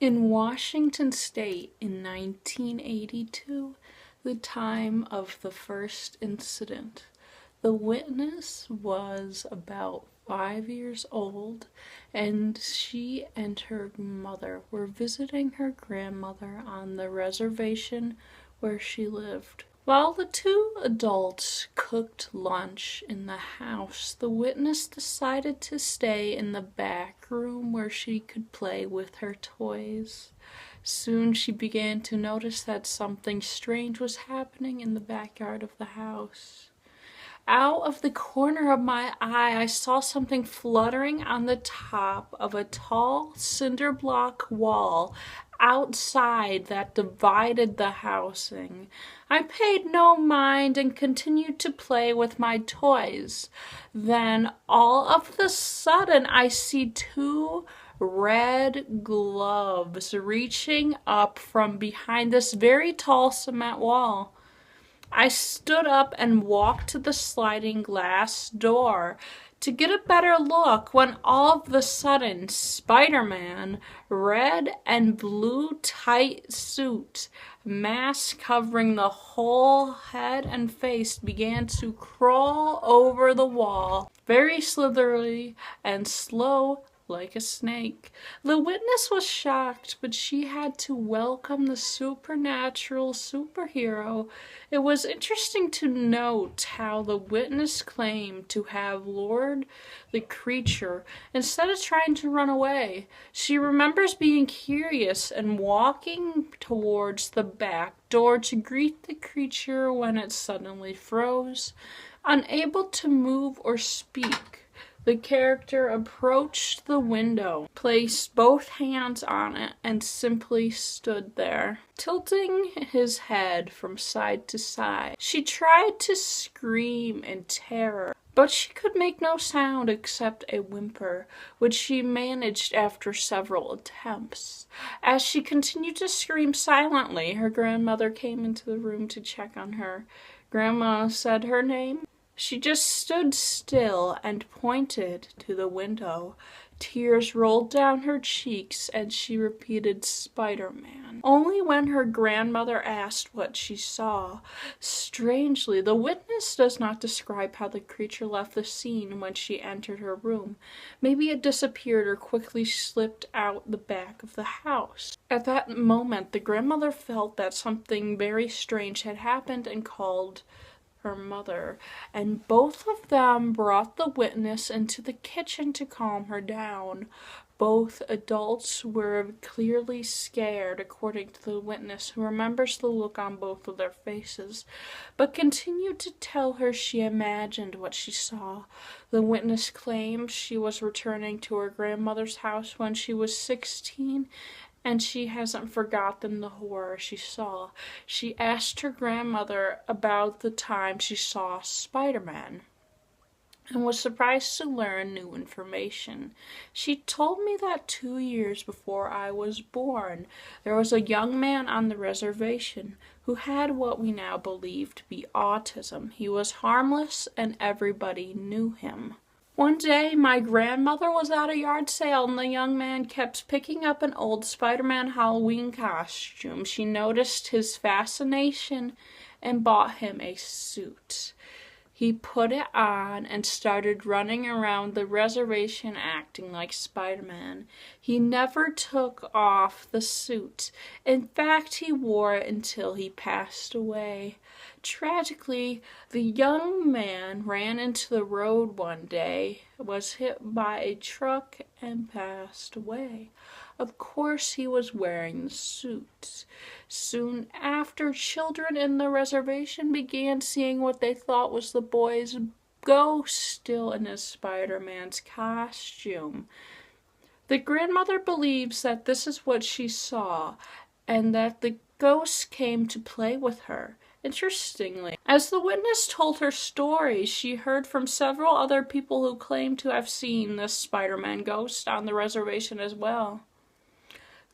In Washington State in 1982, the time of the first incident, the witness was about 5 years old, and she and her mother were visiting her grandmother on the reservation where she lived. While the two adults cooked lunch in the house, the witness decided to stay in the back room where she could play with her toys. Soon she began to notice that something strange was happening in the backyard of the house. Out of the corner of my eye, I saw something fluttering on the top of a tall cinder block wall outside that divided the housing. I paid no mind and continued to play with my toys. Then, all of the sudden, I see two red gloves reaching up from behind this very tall cement wall. I stood up and walked to the sliding glass door to get a better look when all of a sudden Spider-Man, red and blue tight suit, mask covering the whole head and face, began to crawl over the wall, very slithery and slow like a snake. The witness was shocked, but she had to welcome the supernatural superhero. It was interesting to note how the witness claimed to have lured the creature instead of trying to run away. She remembers being curious and walking towards the back door to greet the creature when it suddenly froze. Unable to move or speak, the character approached the window, placed both hands on it, and simply stood there, tilting his head from side to side. She tried to scream in terror, but she could make no sound except a whimper, which she managed after several attempts. As she continued to scream silently, her grandmother came into the room to check on her. Grandma said her name. She just stood still and pointed to the window. Tears rolled down her cheeks and she repeated Spider-Man. Only when her grandmother asked what she saw. Strangely, the witness does not describe how the creature left the scene when she entered her room. Maybe it disappeared or quickly slipped out the back of the house. At that moment, the grandmother felt that something very strange had happened and called her mother, and both of them brought the witness into the kitchen to calm her down. Both adults were clearly scared, according to the witness, who remembers the look on both of their faces, but continued to tell her she imagined what she saw. The witness claimed she was returning to her grandmother's house when she was 16, and she hasn't forgotten the horror she saw. She asked her grandmother about the time she saw Spider-Man and was surprised to learn new information. She told me that 2 years before I was born, there was a young man on the reservation who had what we now believe to be autism. He was harmless and everybody knew him. One day, my grandmother was at a yard sale and the young man kept picking up an old Spider-Man Halloween costume. She noticed his fascination and bought him a suit. He put it on and started running around the reservation acting like Spider-Man. He never took off the suit. In fact, he wore it until he passed away. Tragically, the young man ran into the road one day, was hit by a truck, and passed away. Of course, he was wearing the suit. Soon after, children in the reservation began seeing what they thought was the boy's ghost still in his Spider-Man's costume. The grandmother believes that this is what she saw, and that the ghost came to play with her. Interestingly, as the witness told her story, she heard from several other people who claimed to have seen this Spider-Man ghost on the reservation as well.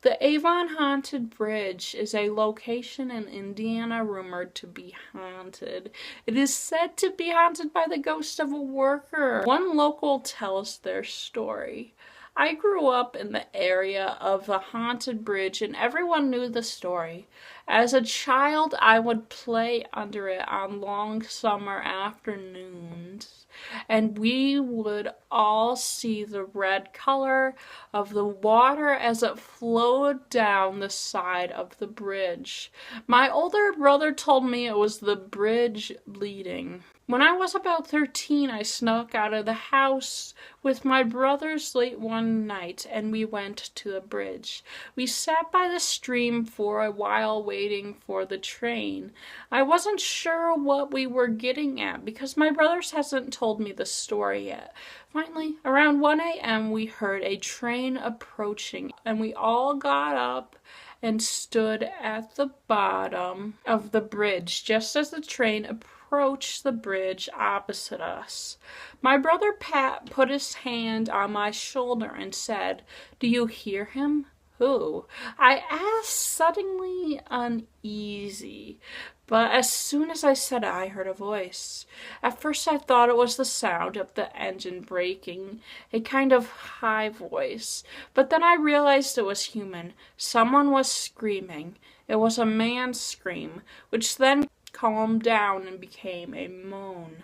The Avon Haunted Bridge is a location in Indiana rumored to be haunted. It is said to be haunted by the ghost of a worker. One local tells their story. I grew up in the area of the haunted bridge and everyone knew the story. As a child, I would play under it on long summer afternoons, and we would all see the red color of the water as it flowed down the side of the bridge. My older brother told me it was the bridge bleeding. When I was about 13, I snuck out of the house with my brothers late one night and we went to the bridge. We sat by the stream for a while waiting for the train. I wasn't sure what we were getting at because my brothers hasn't told me the story yet. Finally, around 1 a.m., we heard a train approaching and we all got up and stood at the bottom of the bridge just as the train approached the bridge opposite us. My brother Pat put his hand on my shoulder and said, "Do you hear him?" "Who?" I asked, suddenly uneasy. But as soon as I said it, I heard a voice. At first I thought it was the sound of the engine braking, a kind of high voice. But then I realized it was human. Someone was screaming. It was a man's scream, which then calmed down and became a moan.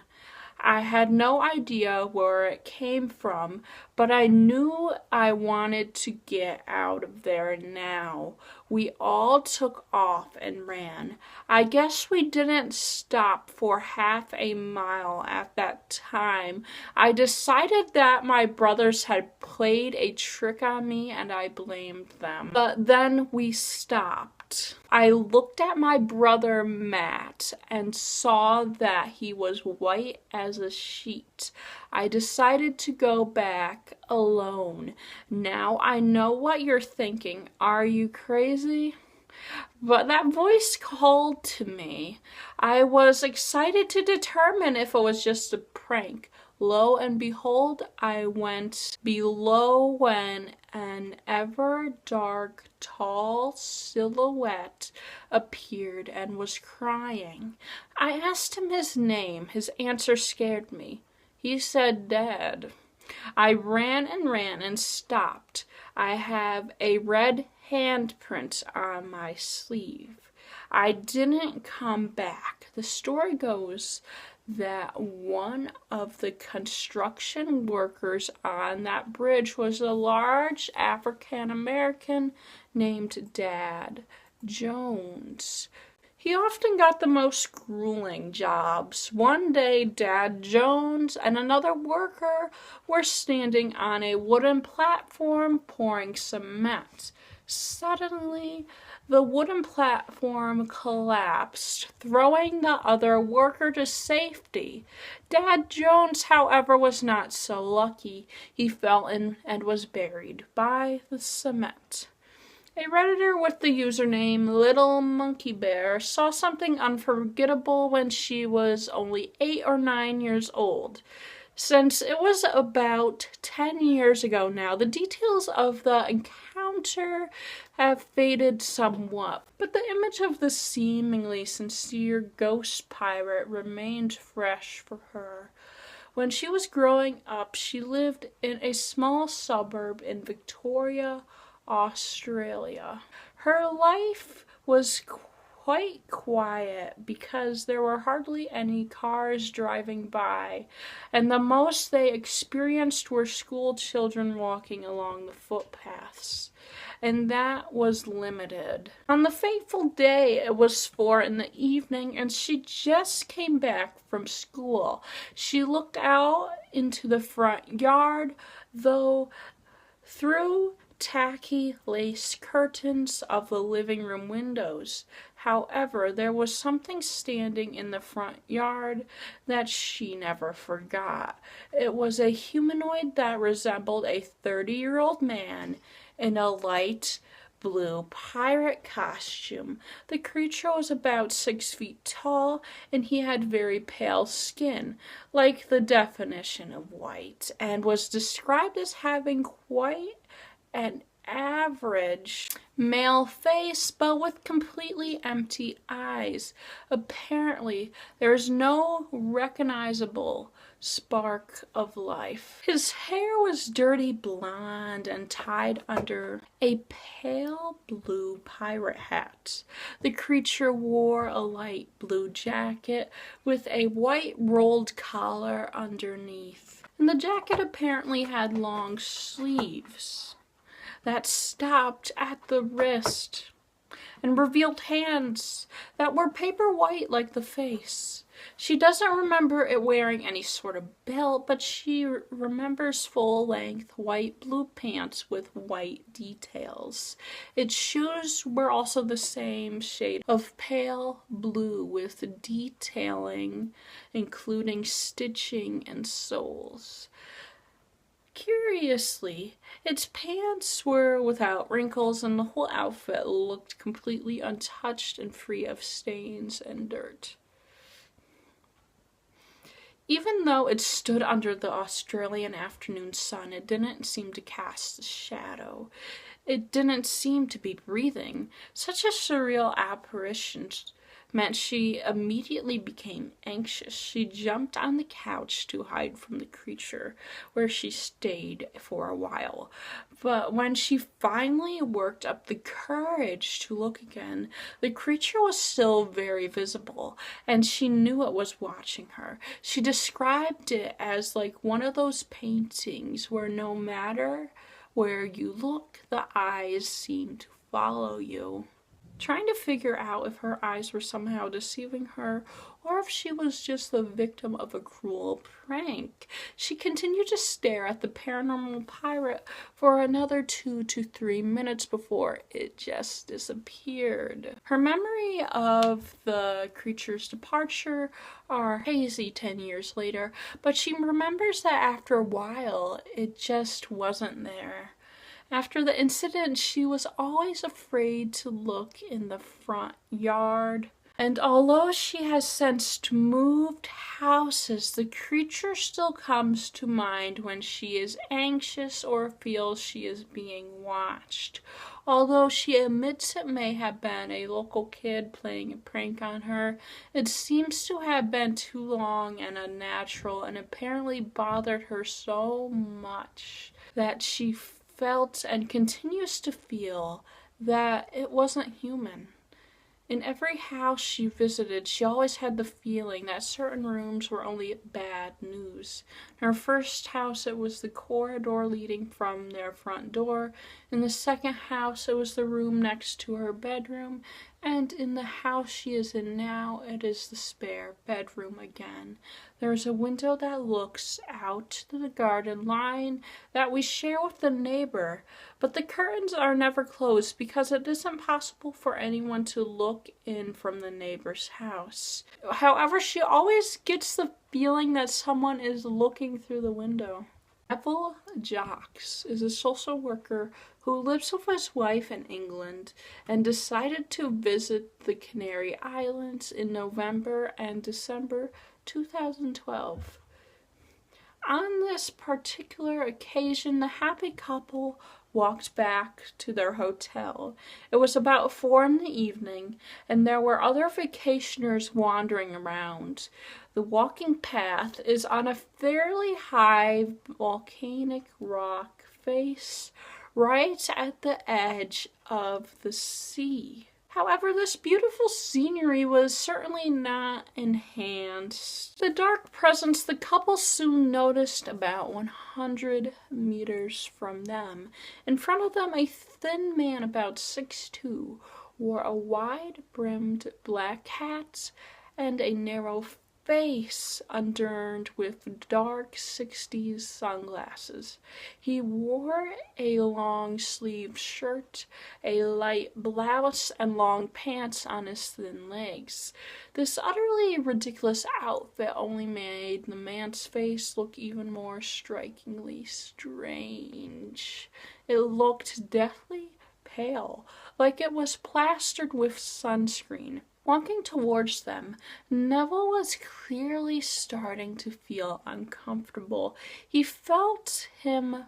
I had no idea where it came from, but I knew I wanted to get out of there now. We all took off and ran. I guess we didn't stop for half a mile at that time. I decided that my brothers had played a trick on me and I blamed them. But then we stopped. I looked at my brother Matt and saw that he was white as a sheet. I decided to go back alone. Now I know what you're thinking. Are you crazy? But that voice called to me. I was excited to determine if it was just a prank. Lo and behold, I went below when an ever dark, tall silhouette appeared and was crying. I asked him his name. His answer scared me. He said, "Dad." I ran and stopped. I have a red handprint on my sleeve. I didn't come back. The story goes that one of the construction workers on that bridge was a large African American named Dad Jones. He often got the most grueling jobs. One day, Dad Jones and another worker were standing on a wooden platform pouring cement. Suddenly, the wooden platform collapsed, throwing the other worker to safety. Dad Jones, however, was not so lucky. He fell in and was buried by the cement. A Redditor with the username Little Monkey Bear saw something unforgettable when she was only 8 or 9 years old. Since it was about 10 years ago now, the details of the encounter have faded somewhat, but the image of the seemingly sincere ghost pirate remained fresh for her. When she was growing up, she lived in a small suburb in Victoria, Australia. Her life was quite quiet because there were hardly any cars driving by, and the most they experienced were school children walking along the footpaths, and that was limited. On the fateful day, it was 4 in the evening, and she just came back from school. She looked out into the front yard, though through tacky lace curtains of the living room windows. However, there was something standing in the front yard that she never forgot. It was a humanoid that resembled a 30-year-old man in a light blue pirate costume. The creature was about 6 feet tall, and he had very pale skin, like the definition of white, and was described as having quite an average male face, but with completely empty eyes. Apparently, there is no recognizable spark of life. His hair was dirty blonde and tied under a pale blue pirate hat. The creature wore a light blue jacket with a white rolled collar underneath, and the jacket apparently had long sleeves that stopped at the wrist and revealed hands that were paper white like the face. She doesn't remember it wearing any sort of belt, but she remembers full-length white blue pants with white details. Its shoes were also the same shade of pale blue with detailing, including stitching and soles. Curiously, its pants were without wrinkles and the whole outfit looked completely untouched and free of stains and dirt. Even though it stood under the Australian afternoon sun, it didn't seem to cast a shadow. It didn't seem to be breathing. Such a surreal apparition meant she immediately became anxious. She jumped on the couch to hide from the creature, where she stayed for a while. But when she finally worked up the courage to look again, the creature was still very visible, and she knew it was watching her. She described it as like one of those paintings where no matter where you look, the eyes seem to follow you. Trying to figure out if her eyes were somehow deceiving her or if she was just the victim of a cruel prank. She continued to stare at the paranormal pirate for another 2 to 3 minutes before it just disappeared. Her memory of the creature's departure are hazy 10 years later, but she remembers that after a while it just wasn't there. After the incident, she was always afraid to look in the front yard. And although she has since moved houses, the creature still comes to mind when she is anxious or feels she is being watched. Although she admits it may have been a local kid playing a prank on her, it seems to have been too long and unnatural and apparently bothered her so much that she felt and continues to feel that it wasn't human. In every house she visited, she always had the feeling that certain rooms were only bad news. In her first house, it was the corridor leading from their front door. In the second house, it was the room next to her bedroom. And in the house she is in now, it is the spare bedroom again. There is a window that looks out to the garden line that we share with the neighbor, but the curtains are never closed because it isn't possible for anyone to look in from the neighbor's house. However, she always gets the feeling that someone is looking through the window. Neville Jacques is a social worker who lives with his wife in England and decided to visit the Canary Islands in November and December 2012. On this particular occasion, the happy couple walked back to their hotel. It was about 4 p.m, and there were other vacationers wandering around. The walking path is on a fairly high volcanic rock face right at the edge of the sea. However, this beautiful scenery was certainly not enhanced. The dark presence the couple soon noticed about 100 meters from them. In front of them, a thin man about 6'2" wore a wide-brimmed black hat and a narrow face adorned with dark 60s sunglasses. He wore a long-sleeved shirt, a light blouse, and long pants on his thin legs. This utterly ridiculous outfit only made the man's face look even more strikingly strange. It looked deathly pale, like it was plastered with sunscreen. Walking towards them, Neville was clearly starting to feel uncomfortable. He felt him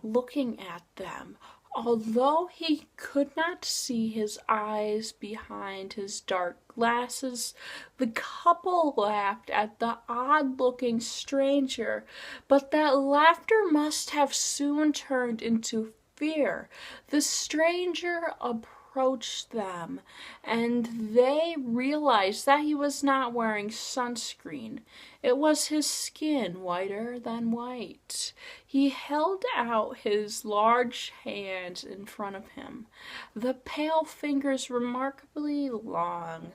looking at them, Although he could not see his eyes behind his dark glasses, the couple laughed at the odd-looking stranger, but that laughter must have soon turned into fear. The stranger approached them, and they realized that he was not wearing sunscreen. It was his skin, whiter than white. He held out his large hands in front of him, the pale fingers remarkably long.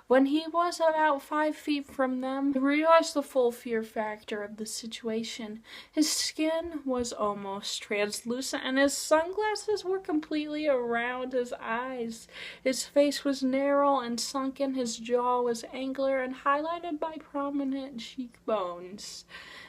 When he was about 5 feet from them, he realized the full fear factor of the situation. His skin was almost translucent, and his sunglasses were completely around his eyes. His face was narrow and sunken, his jaw was angular and highlighted by prominent cheekbones.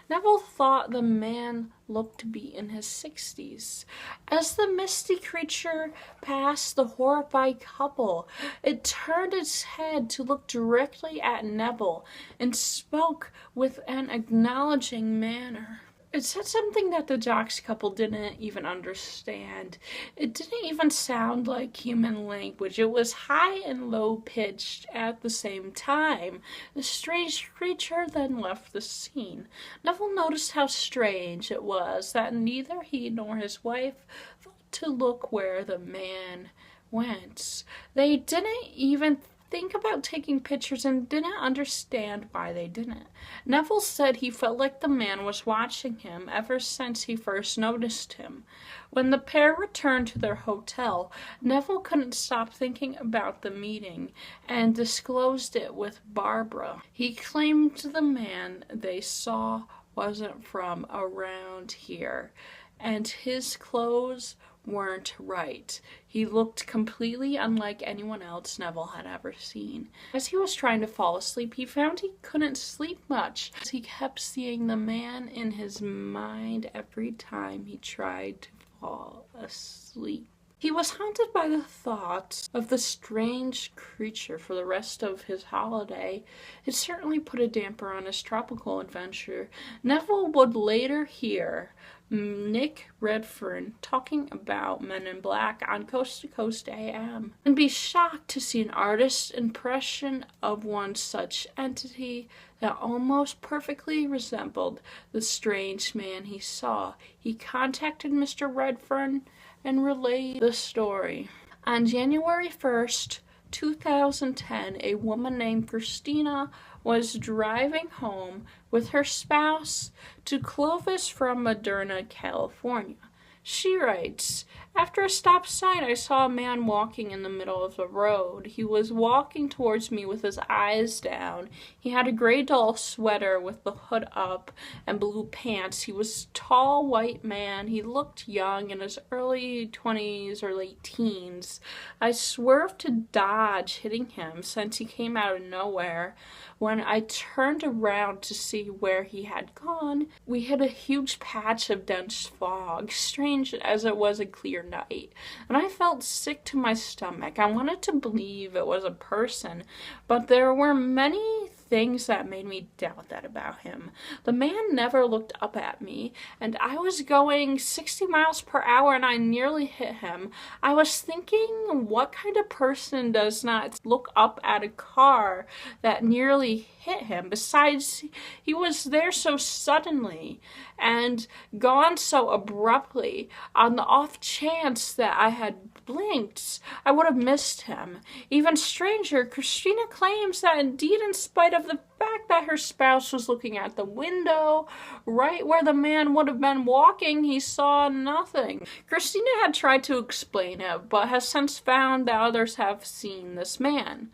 Neville thought the man looked to be in his 60s. As the misty creature passed the horrified couple, it turned its head to look directly at Neville and spoke with an acknowledging manner. It said something that the Jocks couple didn't even understand. It didn't even sound like human language. It was high and low pitched at the same time. The strange creature then left the scene. Neville noticed how strange it was that neither he nor his wife thought to look where the man went. They didn't even think about taking pictures and didn't understand why they didn't. Neville said he felt like the man was watching him ever since he first noticed him. When the pair returned to their hotel, Neville couldn't stop thinking about the meeting and disclosed it with Barbara. He claimed the man they saw wasn't from around here, and his clothes weren't right. He looked completely unlike anyone else Neville had ever seen. As he was trying to fall asleep, he found he couldn't sleep much. He kept seeing the man in his mind every time he tried to fall asleep. He was haunted by the thoughts of the strange creature for the rest of his holiday. It certainly put a damper on his tropical adventure. Neville would later hear Nick Redfern talking about Men in Black on Coast to Coast AM and be shocked to see an artist's impression of one such entity that almost perfectly resembled the strange man he saw. He contacted Mr. Redfern and relayed the story. On January 1st, 2010, a woman named Christina was driving home with her spouse to Clovis from Moderna, California. She writes, "After a stop sign, I saw a man walking in the middle of the road. He was walking towards me with his eyes down. He had a gray dull sweater with the hood up and blue pants. He was a tall white man. He looked young, in his early 20s or late teens. I swerved to dodge hitting him since he came out of nowhere. When I turned around to see where he had gone, we hit a huge patch of dense fog, strange as it was a clear night, and I felt sick to my stomach. I wanted to believe it was a person, but there were many things that made me doubt that about him. The man never looked up at me, and I was going 60 miles per hour and I nearly hit him. I was thinking, what kind of person does not look up at a car that nearly hit him? Besides, he was there so suddenly and gone so abruptly. On the off chance that I had blinked, I would have missed him. Even stranger, Christina claims that indeed, in spite of the fact that her spouse was looking out the window, right where the man would have been walking, he saw nothing. Christina had tried to explain it, but has since found that others have seen this man.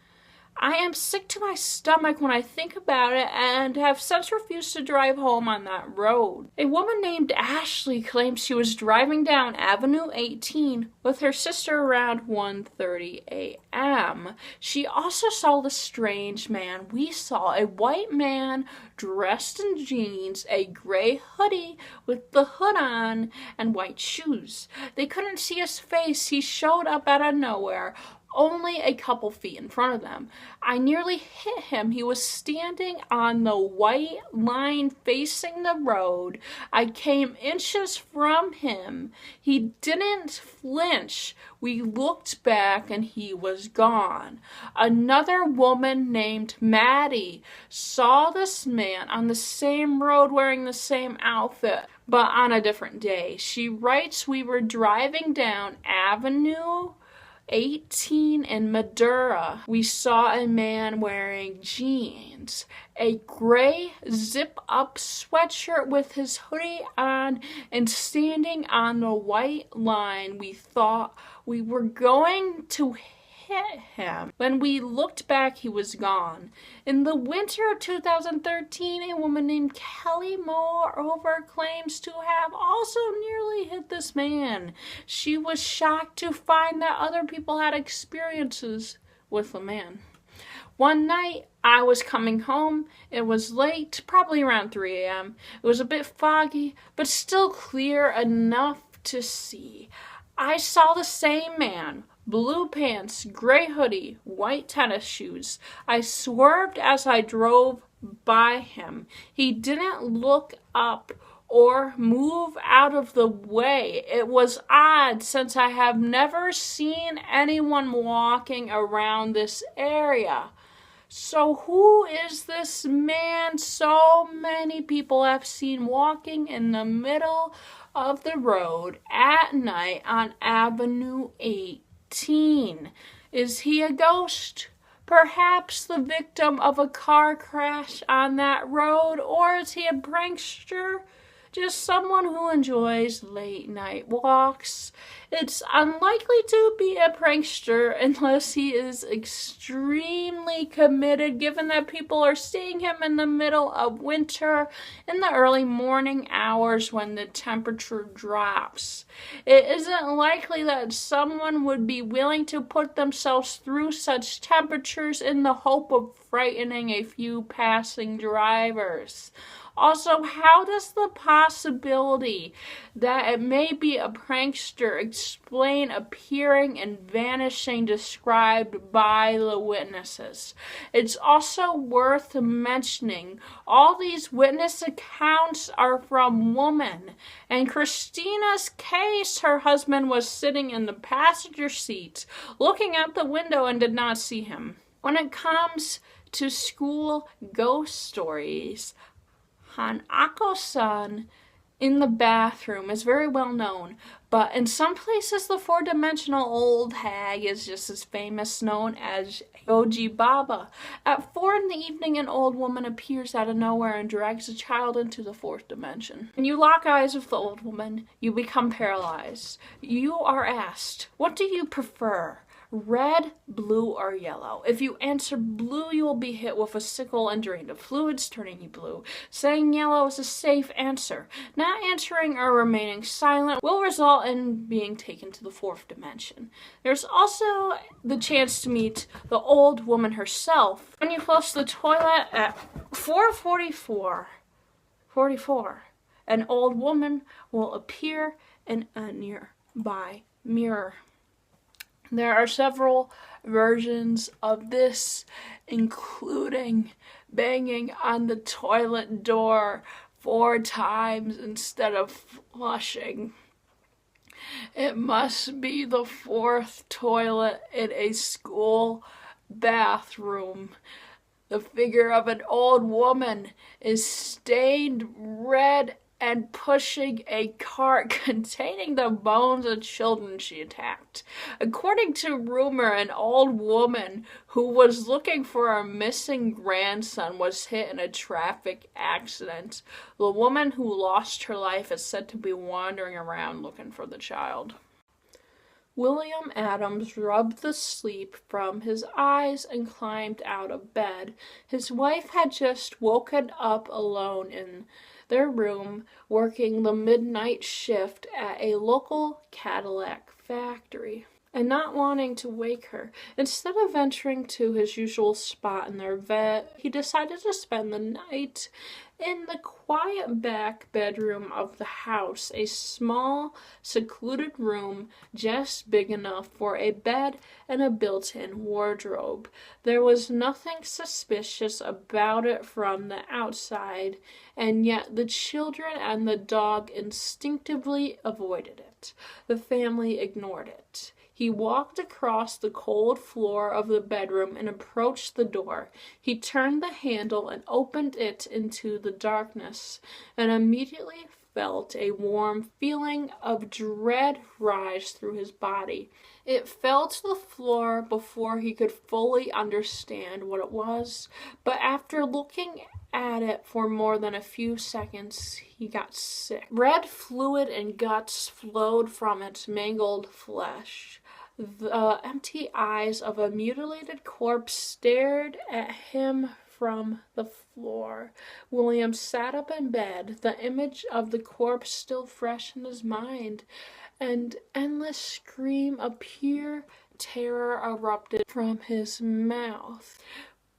I am sick to my stomach when I think about it and have since refused to drive home on that road." A woman named Ashley claims she was driving down Avenue 18 with her sister around 1:30 a.m. She also saw the strange man we saw, a white man dressed in jeans, a gray hoodie with the hood on, and white shoes. They couldn't see his face. He showed up out of nowhere. only a couple feet in front of them. I nearly hit him. He was standing on the white line facing the road. I came inches from him. He didn't flinch. We looked back and he was gone. Another woman named Maddie saw this man on the same road wearing the same outfit, but on a different day. She writes, we were driving down Avenue 18 in Madura. We saw a man wearing jeans, a gray zip-up sweatshirt with his hoodie on, and standing on the white line. We thought we were going to hit him. When we looked back, he was gone. In the winter of 2013, a woman named Kelly moreover claims to have also nearly hit this man. She was shocked to find that other people had experiences with the man. One night, I was coming home. It was late, probably around 3 a.m. It was a bit foggy, but still clear enough to see. I saw the same man. Blue pants, gray hoodie, white tennis shoes. I swerved as I drove by him. He didn't look up or move out of the way. It was odd since I have never seen anyone walking around this area. So who is this man so many people have seen walking in the middle of the road at night on Avenue 8? Is he a ghost? Perhaps the victim of a car crash on that road? Or is he a prankster? Just someone who enjoys late night walks. It's unlikely to be a prankster unless he is extremely committed, given that people are seeing him in the middle of winter in the early morning hours when the temperature drops. It isn't likely that someone would be willing to put themselves through such temperatures in the hope of frightening a few passing drivers. Also, how does the possibility that it may be a prankster explain appearing and vanishing described by the witnesses? It's also worth mentioning all these witness accounts are from women. In Christina's case, her husband was sitting in the passenger seat, looking out the window and did not see him. When it comes to school ghost stories, Hanako-san in the bathroom is very well known, but in some places the four-dimensional old hag is just as famous, known as Yoji Baba. At 4 in the evening, an old woman appears out of nowhere and drags a child into the fourth dimension. When you lock eyes with the old woman, you become paralyzed. You are asked, what do you prefer? Red, blue, or yellow. If you answer blue, you will be hit with a sickle and drained of fluids, turning you blue. Saying yellow is a safe answer. Not answering or remaining silent will result in being taken to the fourth dimension. There's also the chance to meet the old woman herself. When you flush the toilet at 4:44, an old woman will appear in a nearby mirror. There are several versions of this, including banging on the toilet door 4 times instead of flushing. It must be the 4th toilet in a school bathroom. The figure of an old woman is stained red and pushing a cart containing the bones of children she attacked. According to rumor, an old woman who was looking for her missing grandson was hit in a traffic accident. The woman who lost her life is said to be wandering around looking for the child. William Adams rubbed the sleep from his eyes and climbed out of bed. His wife had just woken up alone in their room, working the midnight shift at a local Cadillac factory. And not wanting to wake her, instead of venturing to his usual spot in their vet, he decided to spend the night In the quiet back bedroom of the house, a small, secluded room just big enough for a bed and a built-in wardrobe. There was nothing suspicious about it from the outside, and yet the children and the dog instinctively avoided it. The family ignored it. He walked across the cold floor of the bedroom and approached the door. He turned the handle and opened it into the darkness, and immediately felt a warm feeling of dread rise through his body. It fell to the floor before he could fully understand what it was, but after looking at it for more than a few seconds, he got sick. Red fluid and guts flowed from its mangled flesh. The empty eyes of a mutilated corpse stared at him from the floor. William sat up in bed, the image of the corpse still fresh in his mind. An endless scream of pure terror erupted from his mouth.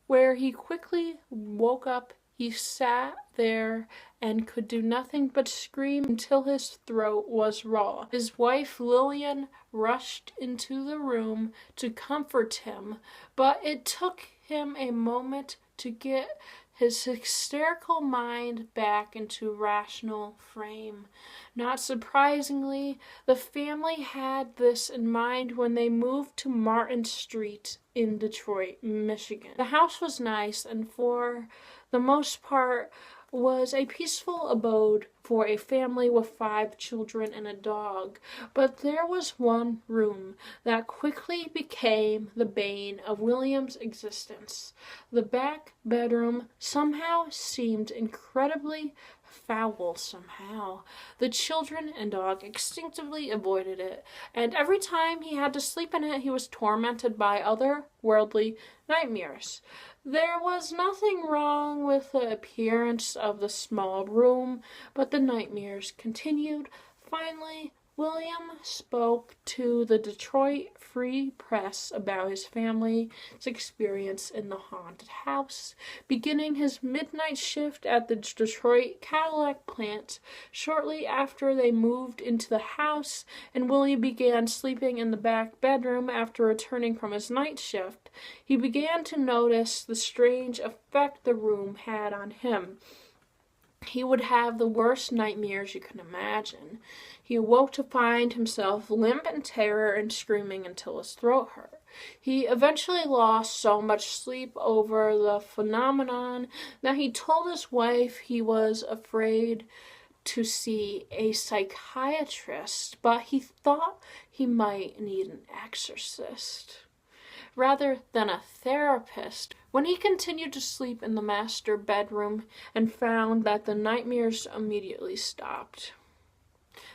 Where he quickly woke up, he sat there and could do nothing but scream until his throat was raw. His wife Lillian rushed into the room to comfort him, but it took him a moment to get his hysterical mind back into rational frame. Not surprisingly, the family had this in mind when they moved to Martin Street in Detroit, Michigan. The house was nice and for the most part was a peaceful abode for a family with 5 children and a dog, but there was one room that quickly became the bane of William's existence. The back bedroom somehow seemed incredibly foul somehow. The children and dog instinctively avoided it, and every time he had to sleep in it, he was tormented by otherworldly nightmares. There was nothing wrong with the appearance of the small room, but the nightmares continued. Finally, William spoke to the Detroit Free Press about his family's experience in the haunted house, beginning his midnight shift at the Detroit Cadillac plant. Shortly after they moved into the house, and William began sleeping in the back bedroom after returning from his night shift, he began to notice the strange effect the room had on him. He would have the worst nightmares you can imagine. He awoke to find himself limp in terror and screaming until his throat hurt. He eventually lost so much sleep over the phenomenon that he told his wife he was afraid to see a psychiatrist, but he thought he might need an exorcist rather than a therapist. When he continued to sleep in the master bedroom and found that the nightmares immediately stopped.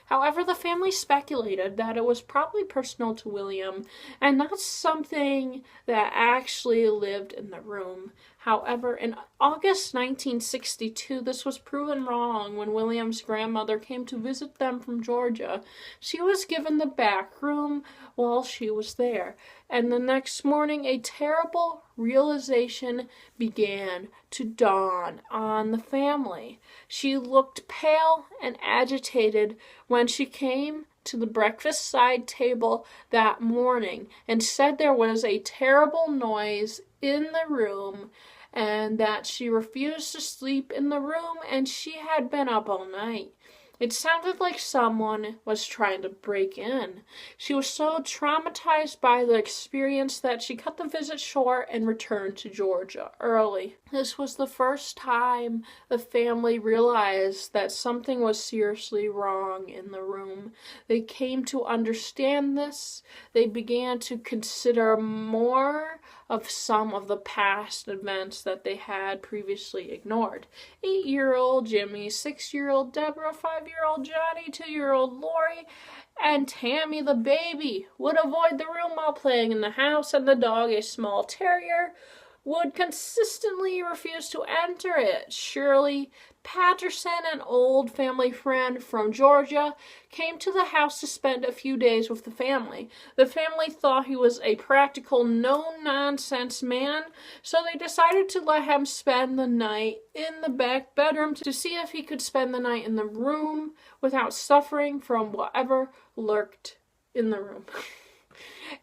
However, the family speculated that it was probably personal to William and not something that actually lived in the room. However, in August 1962, this was proven wrong when William's grandmother came to visit them from Georgia. She was given the back room while she was there, and the next morning a terrible realization began to dawn on the family. She looked pale and agitated when she came to the breakfast side table that morning and said there was a terrible noise in the room and that she refused to sleep in the room and she had been up all night. It sounded like someone was trying to break in. She was so traumatized by the experience that she cut the visit short and returned to Georgia early. This was the first time the family realized that something was seriously wrong in the room. They came to understand this. They began to consider more of some of the past events that they had previously ignored. 8-year-old Jimmy, 6-year-old Deborah, 5-year-old Johnny, 2-year-old Lori, and Tammy the baby would avoid the room while playing in the house, and the dog, a small terrier, would consistently refuse to enter it. Shirley Patterson, an old family friend from Georgia, came to the house to spend a few days with the family. The family thought he was a practical, no-nonsense man, so they decided to let him spend the night in the back bedroom to see if he could spend the night in the room without suffering from whatever lurked in the room.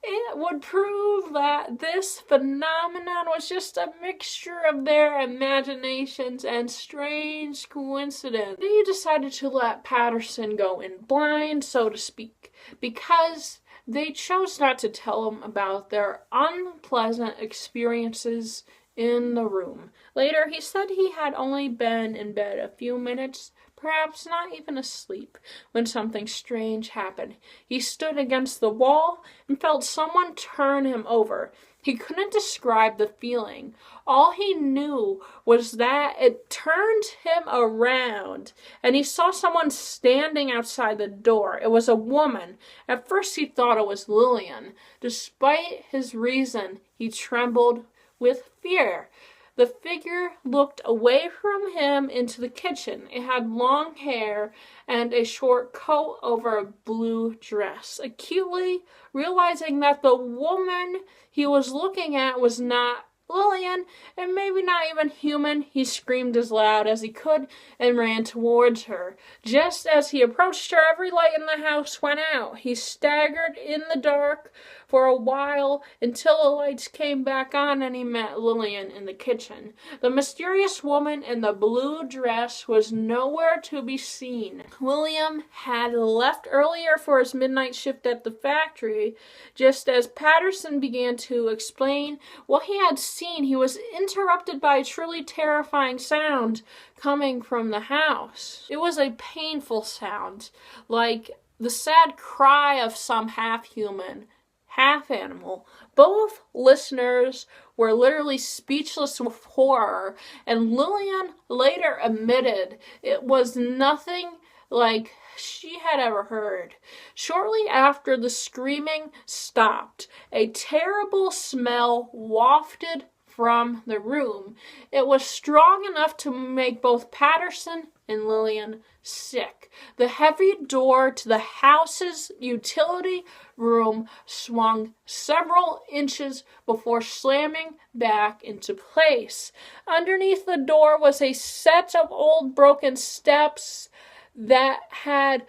It would prove that this phenomenon was just a mixture of their imaginations and strange coincidence. They decided to let Patterson go in blind, so to speak, because they chose not to tell him about their unpleasant experiences in the room. Later, he said he had only been in bed a few minutes, perhaps not even asleep, when something strange happened. He stood against the wall and felt someone turn him over. He couldn't describe the feeling. All he knew was that it turned him around, and he saw someone standing outside the door. It was a woman. At first he thought it was Lillian. Despite his reason, he trembled with fear. The figure looked away from him into the kitchen. It had long hair and a short coat over a blue dress. Acutely realizing that the woman he was looking at was not Lillian, and maybe not even human, he screamed as loud as he could and ran towards her. Just as he approached her, every light in the house went out. He staggered in the dark for a while until the lights came back on and he met Lillian in the kitchen. The mysterious woman in the blue dress was nowhere to be seen. William had left earlier for his midnight shift at the factory. Just as Patterson began to explain what he had seen, he was interrupted by a truly terrifying sound coming from the house. It was a painful sound, like the sad cry of some half-human, half-animal. Both listeners were literally speechless with horror, and Lillian later admitted it was nothing like she had ever heard. Shortly after the screaming stopped, a terrible smell wafted from the room. It was strong enough to make both Patterson and Lillian sick. The heavy door to the house's utility room swung several inches before slamming back into place. Underneath the door was a set of old broken steps that had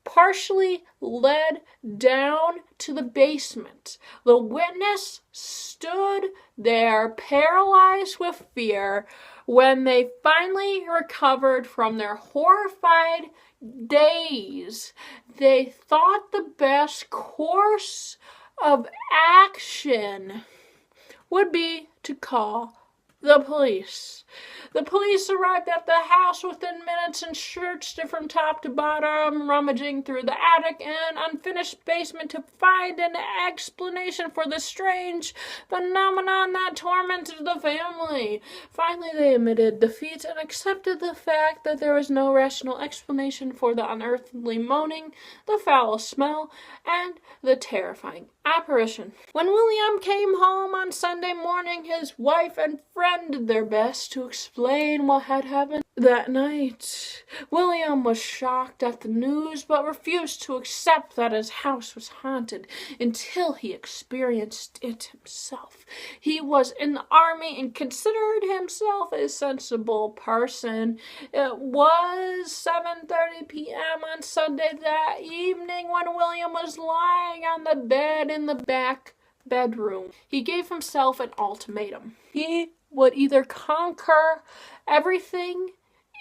partially led down to the basement. The witness stood there, paralyzed with fear. When they finally recovered from their horrified daze, they thought the best course of action would be to call the police. The police arrived at the house within minutes and searched it from top to bottom, rummaging through the attic and unfinished basement to find an explanation for the strange phenomenon that tormented the family. Finally, they admitted defeat and accepted the fact that there was no rational explanation for the unearthly moaning, the foul smell, and the terrifying apparition. When William came home on Sunday morning, his wife and friend did their best to explain what had happened that night. William was shocked at the news, but refused to accept that his house was haunted until he experienced it himself. He was in the army and considered himself a sensible person. It was 7:30 p.m. on Sunday that evening when William was lying on the bed in the back bedroom. He gave himself an ultimatum. He would either conquer everything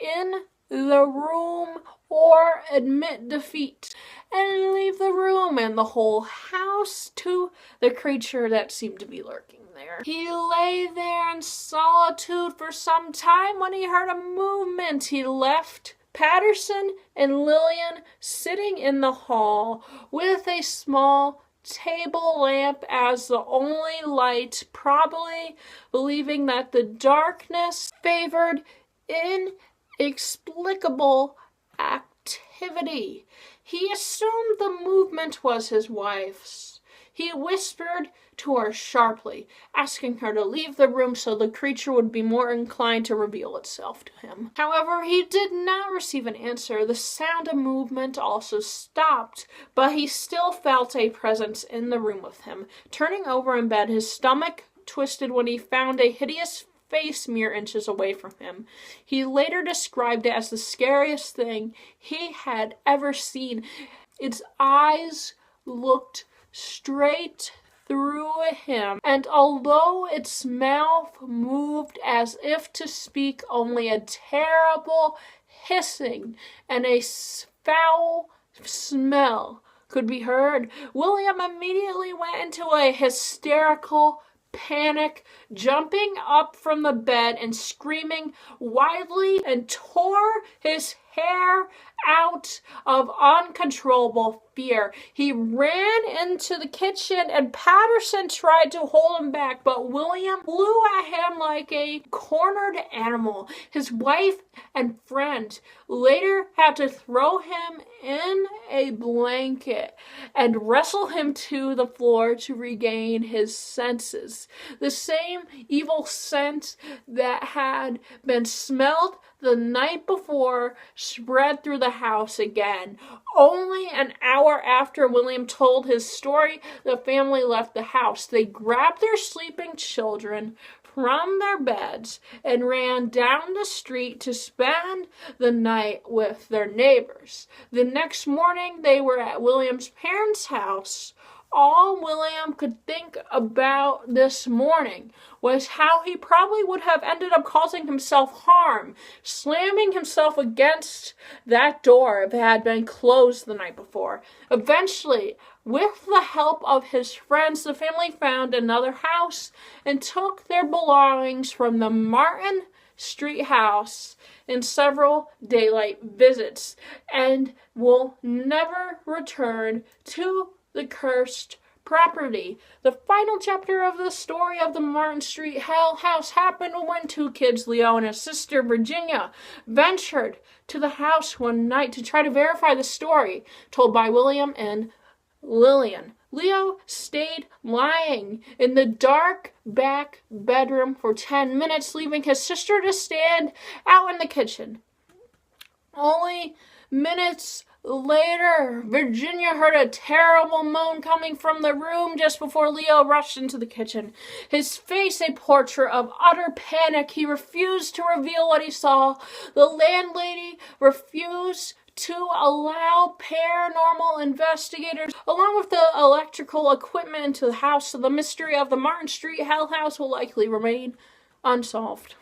in the room or admit defeat and leave the room and the whole house to the creature that seemed to be lurking there. He lay there in solitude for some time when he heard a movement. He left Patterson and Lillian sitting in the hall with a small table lamp as the only light, probably believing that the darkness favored inexplicable activity. He assumed the movement was his wife's. He whispered to her sharply, asking her to leave the room so the creature would be more inclined to reveal itself to him. However, he did not receive an answer. The sound of movement also stopped, but he still felt a presence in the room with him. Turning over in bed, his stomach twisted when he found a hideous face mere inches away from him. He later described it as the scariest thing he had ever seen. Its eyes looked straight through him, and although its mouth moved as if to speak, only a terrible hissing and a foul smell could be heard. William immediately went into a hysterical panic, jumping up from the bed and screaming wildly, and tore his hair out of uncontrollable fear. He ran into the kitchen and Patterson tried to hold him back, but William flew at him like a cornered animal. His wife and friend later had to throw him in a blanket and wrestle him to the floor to regain his senses. The same evil scent that had been smelled the night before spread through the house again. Only an hour after William told his story, the family left the house. They grabbed their sleeping children from their beds and ran down the street to spend the night with their neighbors. The next morning, they were at William's parents' house. All William could think about this morning was how he probably would have ended up causing himself harm, slamming himself against that door if it had been closed the night before. Eventually, with the help of his friends, the family found another house and took their belongings from the Martin Street house in several daylight visits, and will never return to the cursed property. The final chapter of the story of the Martin Street Hell House happened when two kids, Leo and his sister Virginia, ventured to the house one night to try to verify the story told by William and Lillian. Leo stayed lying in the dark back bedroom for 10 minutes, leaving his sister to stand out in the kitchen. Only minutes later, Virginia heard a terrible moan coming from the room just before Leo rushed into the kitchen. His face a portrait of utter panic. He refused to reveal what he saw. The landlady refused to allow paranormal investigators, along with the electrical equipment, into the house, so the mystery of the Martin Street Hell House will likely remain unsolved.